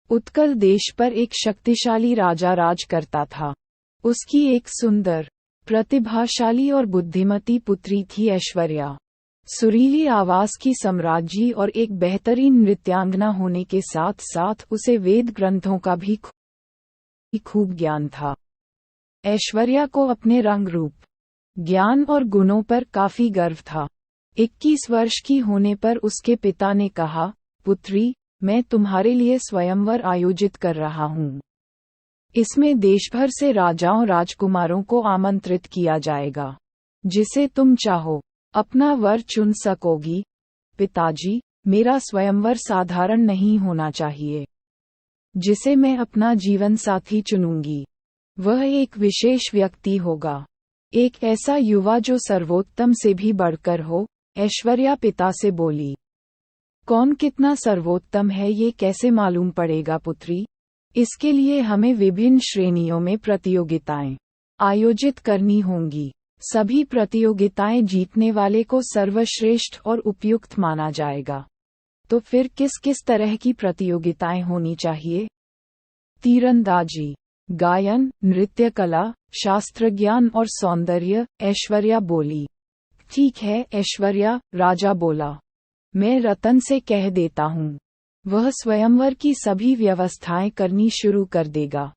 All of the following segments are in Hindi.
उत्कल देश पर एक शक्तिशाली राजा राज करता था। उसकी एक सुंदर, प्रतिभाशाली और बुद्धिमती पुत्री थी ऐश्वर्या। सुरीली आवाज की सम्राज्ञी और एक बेहतरीन नृत्यांगना होने के साथ साथ उसे वेद ग्रंथों का भी खूब ज्ञान था। ऐश्वर्या को अपने रंग रूप, ज्ञान और गुणों पर काफी गर्व था। 21 वर्ष की होने पर उसके पिता ने कहा, पुत्री, मैं तुम्हारे लिए स्वयंवर आयोजित कर रहा हूँ। इसमें देश भर से राजाओं राजकुमारों को आमंत्रित किया जाएगा। जिसे तुम चाहो अपना वर चुन सकोगी। पिताजी, मेरा स्वयंवर साधारण नहीं होना चाहिए। जिसे मैं अपना जीवन साथी चुनूंगी वह एक विशेष व्यक्ति होगा, एक ऐसा युवा जो सर्वोत्तम से भी बढ़कर हो। ऐश्वर्या पिता से बोली। कौन कितना सर्वोत्तम है ये कैसे मालूम पड़ेगा पुत्री? इसके लिए हमें विभिन्न श्रेणियों में प्रतियोगिताएं आयोजित करनी होंगी। सभी प्रतियोगिताएं जीतने वाले को सर्वश्रेष्ठ और उपयुक्त माना जाएगा। तो फिर किस किस तरह की प्रतियोगिताएं होनी चाहिए? तीरंदाजी, गायन, नृत्य कला, शास्त्र ज्ञान और सौंदर्य। ऐश्वर्या बोली। ठीक है ऐश्वर्या, राजा बोला। मैं रतन से कह देता हूँ, वह स्वयंवर की सभी व्यवस्थाएं करनी शुरू कर देगा।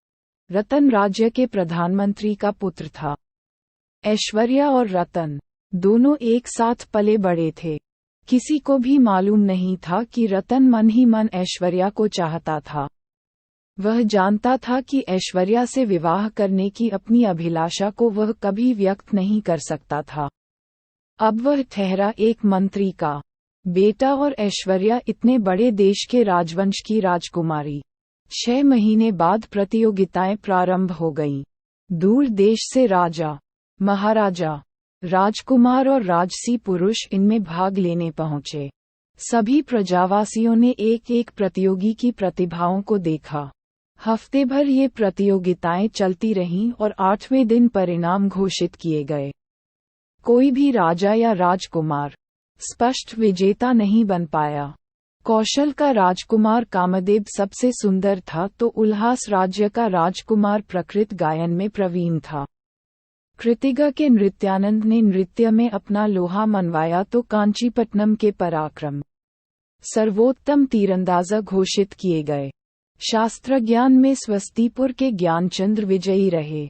रतन राज्य के प्रधानमंत्री का पुत्र था। ऐश्वर्या और रतन दोनों एक साथ पले बड़े थे। किसी को भी मालूम नहीं था कि रतन मन ही मन ऐश्वर्या को चाहता था। वह जानता था कि ऐश्वर्या से विवाह करने की अपनी अभिलाषा को वह कभी व्यक्त नहीं कर सकता था। अब वह ठहरा एक मंत्री का बेटा और ऐश्वर्या इतने बड़े देश के राजवंश की राजकुमारी। 6 महीने बाद प्रतियोगिताएं प्रारंभ हो गईं। दूर देश से राजा, महाराजा, राजकुमार और राजसी पुरुष इनमें भाग लेने पहुंचे। सभी प्रजावासियों ने एक एक प्रतियोगी की प्रतिभाओं को देखा। हफ्ते भर ये प्रतियोगिताएं चलती रहीं और 8वें दिन परिणाम घोषित किए गए। कोई भी राजा या राजकुमार स्पष्ट विजेता नहीं बन पाया। कौशल का राजकुमार कामदेव सबसे सुंदर था तो उल्हास राज्य का राजकुमार प्रकृत गायन में प्रवीण था। कृतिका के नृत्यानंद ने नृत्य में अपना लोहा मनवाया तो कांचीपट्टनम के पराक्रम सर्वोत्तम तीरंदाजा घोषित किए गए। शास्त्र ज्ञान में स्वस्तिपुर के ज्ञानचंद्र विजयी रहे।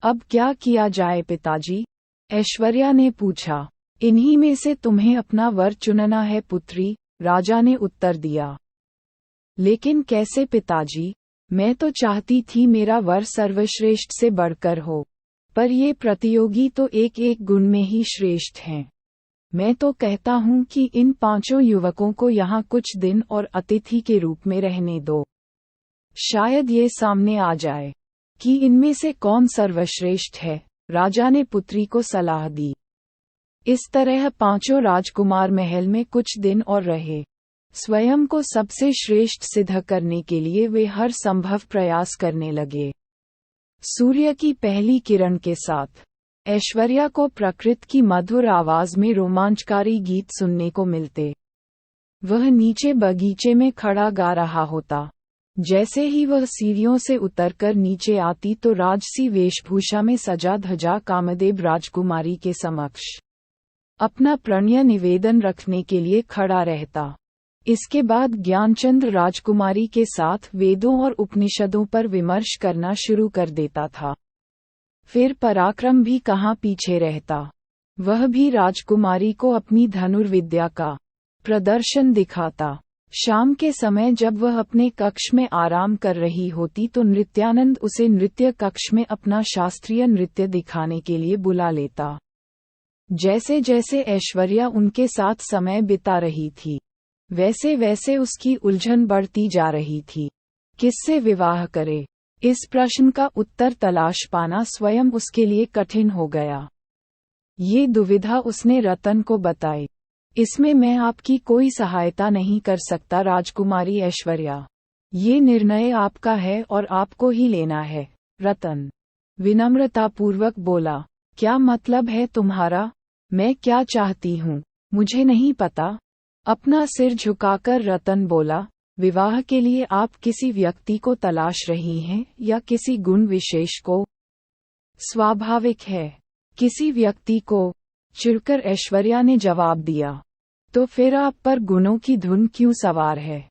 अब क्या किया जाए पिताजी? ऐश्वर्या ने पूछा। इन्हीं में से तुम्हें अपना वर चुनना है पुत्री, राजा ने उत्तर दिया। लेकिन कैसे पिताजी? मैं तो चाहती थी मेरा वर सर्वश्रेष्ठ से बढ़कर हो, पर ये प्रतियोगी तो एक एक गुण में ही श्रेष्ठ हैं। मैं तो कहता हूँ कि इन 5 युवकों को यहाँ कुछ दिन और अतिथि के रूप में रहने दो। शायद ये सामने आ जाए कि इनमें से कौन सर्वश्रेष्ठ है। राजा ने पुत्री को सलाह दी। इस तरह 5 राजकुमार महल में कुछ दिन और रहे। स्वयं को सबसे श्रेष्ठ सिद्ध करने के लिए वे हर संभव प्रयास करने लगे। सूर्य की पहली किरण के साथ ऐश्वर्या को प्रकृति की मधुर आवाज में रोमांचकारी गीत सुनने को मिलते। वह नीचे बगीचे में खड़ा गा रहा होता। जैसे ही वह सीढ़ियों से उतरकर नीचे आती तो राजसी वेशभूषा में सजा धजा कामदेव राजकुमारी के समक्ष अपना प्रणय निवेदन रखने के लिए खड़ा रहता। इसके बाद ज्ञानचंद्र राजकुमारी के साथ वेदों और उपनिषदों पर विमर्श करना शुरू कर देता था। फिर पराक्रम भी कहाँ पीछे रहता। वह भी राजकुमारी को अपनी धनुर्विद्या का प्रदर्शन दिखाता। शाम के समय जब वह अपने कक्ष में आराम कर रही होती तो नृत्यानंद उसे नृत्य कक्ष में अपना शास्त्रीय नृत्य दिखाने के लिए बुला लेता। जैसे जैसे ऐश्वर्या उनके साथ समय बिता रही थी, वैसे वैसे उसकी उलझन बढ़ती जा रही थी। किससे विवाह करे, इस प्रश्न का उत्तर तलाश पाना स्वयं उसके लिए कठिन हो गया। ये दुविधा उसने रतन को बताई। इसमें मैं आपकी कोई सहायता नहीं कर सकता राजकुमारी ऐश्वर्या। ये निर्णय आपका है और आपको ही लेना है। रतन विनम्रतापूर्वक बोला। क्या मतलब है तुम्हारा? मैं क्या चाहती हूँ मुझे नहीं पता। अपना सिर झुकाकर रतन बोला। विवाह के लिए आप किसी व्यक्ति को तलाश रही हैं या किसी गुण विशेष को? स्वाभाविक है। किसी व्यक्ति को, चिढ़कर ऐश्वर्या ने जवाब दिया। तो फिर आप पर गुणों की धुन क्यों सवार है?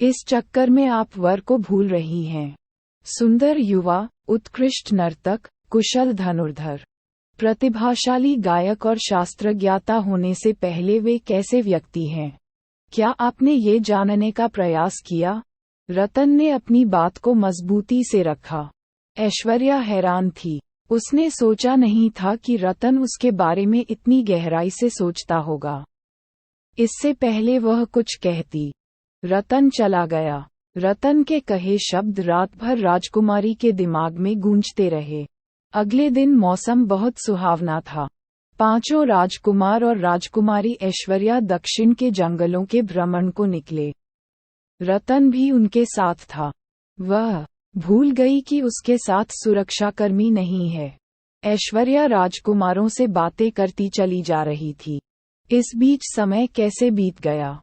इस चक्कर में आप वर को भूल रही हैं। सुंदर युवा, उत्कृष्ट नर्तक, कुशल धनुर्धर, प्रतिभाशाली गायक और शास्त्रज्ञाता होने से पहले वे कैसे व्यक्ति हैं? क्या आपने ये जानने का प्रयास किया? रतन ने अपनी बात को मजबूती से रखा। ऐश्वर्या हैरान थी। उसने सोचा नहीं था कि रतन उसके बारे में इतनी गहराई से सोचता होगा। इससे पहले वह कुछ कहती, रतन चला गया। रतन के कहे शब्द रात भर राजकुमारी के दिमाग में गूंजते रहे। अगले दिन मौसम बहुत सुहावना था। पांचों राजकुमार और राजकुमारी ऐश्वर्या दक्षिण के जंगलों के भ्रमण को निकले। रतन भी उनके साथ था। वह भूल गई कि उसके साथ सुरक्षाकर्मी नहीं है। ऐश्वर्या राजकुमारों से बातें करती चली जा रही थी। इस बीच समय कैसे बीत गया,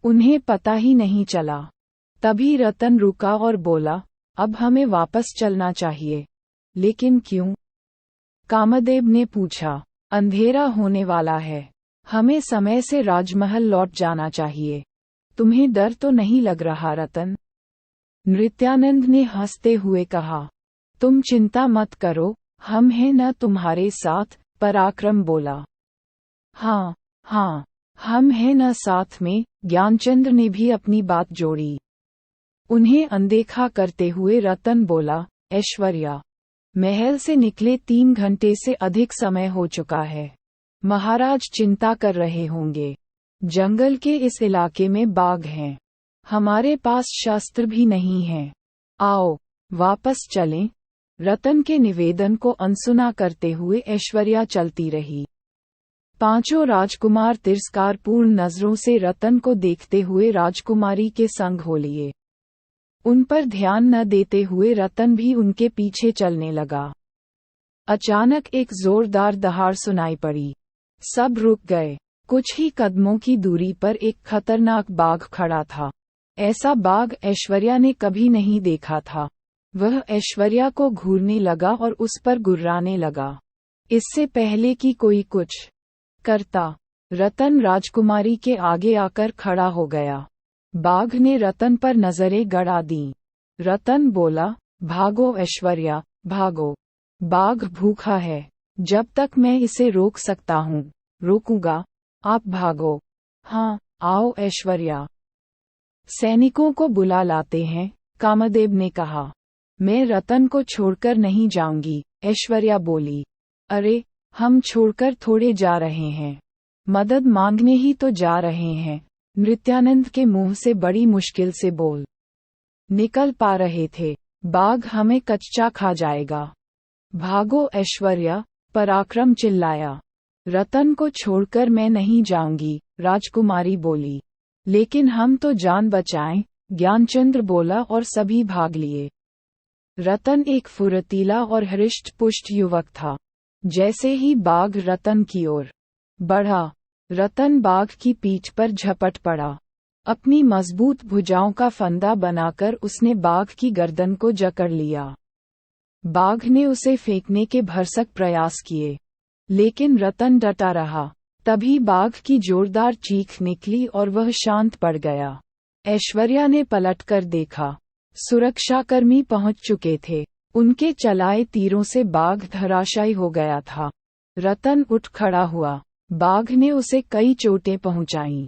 उन्हें पता ही नहीं चला। तभी रतन रुका और बोला, अब हमें वापस चलना चाहिए। लेकिन क्यों? कामदेव ने पूछा। अंधेरा होने वाला है। हमें समय से राजमहल लौट जाना चाहिए। तुम्हें डर तो नहीं लग रहा रतन? नृत्यानंद ने हंसते हुए कहा, तुम चिंता मत करो, हम हैं न तुम्हारे साथ। पराक्रम बोला। हाँ हाँ, हम हैं न साथ में। ज्ञानचंद्र ने भी अपनी बात जोड़ी। उन्हें अनदेखा करते हुए रतन बोला, ऐश्वर्या, महल से निकले 3 घंटे से अधिक समय हो चुका है। महाराज चिंता कर रहे होंगे। जंगल के इस इलाके में बाघ हैं। हमारे पास शस्त्र भी नहीं है। आओ वापस चलें। रतन के निवेदन को अनसुना करते हुए ऐश्वर्या चलती रही। पांचों राजकुमार तिरस्कारपूर्ण नजरों से रतन को देखते हुए राजकुमारी के संग हो लिए। उन पर ध्यान न देते हुए रतन भी उनके पीछे चलने लगा। अचानक एक जोरदार दहाड़ सुनाई पड़ी। सब रुक गए। कुछ ही कदमों की दूरी पर एक खतरनाक बाघ खड़ा था। ऐसा बाघ ऐश्वर्या ने कभी नहीं देखा था। वह ऐश्वर्या को घूरने लगा और उस पर गुर्राने लगा। इससे पहले कि कोई कुछ करता, रतन राजकुमारी के आगे आकर खड़ा हो गया। बाघ ने रतन पर नजरें गड़ा दीं। रतन बोला, भागो ऐश्वर्या, भागो। बाघ भूखा है। जब तक मैं इसे रोक सकता हूँ, रोकूंगा। आप भागो। हाँ, आओ ऐश्वर्या। सैनिकों को बुला लाते हैं, कामदेव ने कहा। मैं रतन को छोड़कर नहीं जाऊंगी, ऐश्वर्या बोली। अरे, हम छोड़कर थोड़े जा रहे हैं, मदद मांगने ही तो जा रहे हैं। नृत्यानंद के मुंह से बड़ी मुश्किल से बोल निकल पा रहे थे। बाघ हमें कच्चा खा जाएगा। भागो ऐश्वर्या, पराक्रम चिल्लाया। रतन को छोड़कर मैं नहीं जाऊंगी, राजकुमारी बोली। लेकिन हम तो जान बचाएं, ज्ञानचंद्र बोला और सभी भाग लिए। रतन एक फुर्तीला और हृष्ट-पुष्ट युवक था। जैसे ही बाघ रतन की ओर बढ़ा, रतन बाघ की पीठ पर झपट पड़ा। अपनी मजबूत भुजाओं का फंदा बनाकर उसने बाघ की गर्दन को जकड़ लिया। बाघ ने उसे फेंकने के भरसक प्रयास किए, लेकिन रतन डटा रहा। तभी बाघ की जोरदार चीख निकली और वह शांत पड़ गया। ऐश्वर्या ने पलटकर देखा। सुरक्षाकर्मी पहुंच चुके थे। उनके चलाए तीरों से बाघ धराशायी हो गया था। रतन उठ खड़ा हुआ। बाघ ने उसे कई चोटें पहुंचाईं,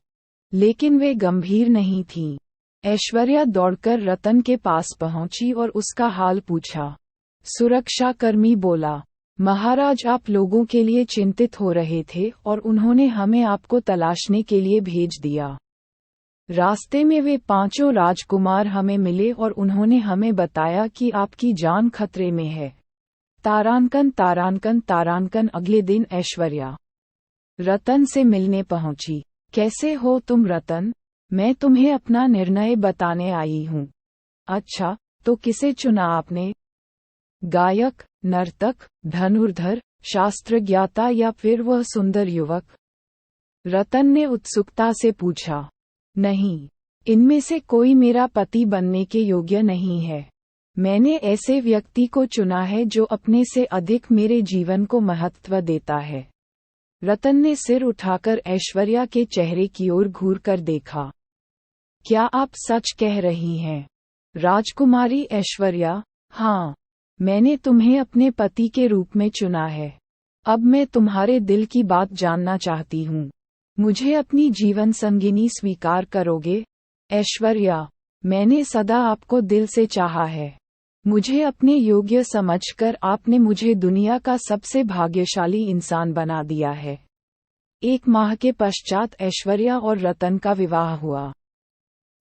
लेकिन वे गंभीर नहीं थीं। ऐश्वर्या दौड़कर रतन के पास पहुंची और उसका हाल पूछा। सुरक्षाकर्मी बोला, महाराज आप लोगों के लिए चिंतित हो रहे थे और उन्होंने हमें आपको तलाशने के लिए भेज दिया। रास्ते में वे पांचों राजकुमार हमें मिले और उन्होंने हमें बताया कि आपकी जान खतरे में है। तारांकन तारांकन तारांकन। अगले दिन ऐश्वर्या रतन से मिलने पहुंची। कैसे हो तुम रतन? मैं तुम्हें अपना निर्णय बताने आई हूँ। अच्छा, तो किसे चुना आपने? गायक, नर्तक, धनुर्धर, शास्त्रज्ञाता या फिर वह सुंदर युवक? रतन ने उत्सुकता से पूछा। नहीं, इनमें से कोई मेरा पति बनने के योग्य नहीं है। मैंने ऐसे व्यक्ति को चुना है जो अपने से अधिक मेरे जीवन को महत्व देता है। रतन ने सिर उठाकर ऐश्वर्या के चेहरे की ओर घूरकर देखा। क्या आप सच कह रही हैं? राजकुमारी ऐश्वर्या, हाँ, मैंने तुम्हें अपने पति के रूप में चुना है। अब मैं तुम्हारे दिल की बात जानना चाहती हूँ। मुझे अपनी जीवन संगिनी स्वीकार करोगे? ऐश्वर्या, मैंने सदा आपको दिल से चाहा है। मुझे अपने योग्य समझकर आपने मुझे दुनिया का सबसे भाग्यशाली इंसान बना दिया है। 1 माह के पश्चात ऐश्वर्या और रतन का विवाह हुआ।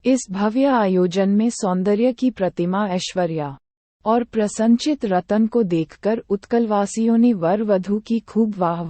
इस भव्य आयोजन में सौंदर्य की प्रतिमा ऐश्वर्या और प्रसन्नचित रतन को देखकर उत्कलवासियों ने वर वधू की खूब वाह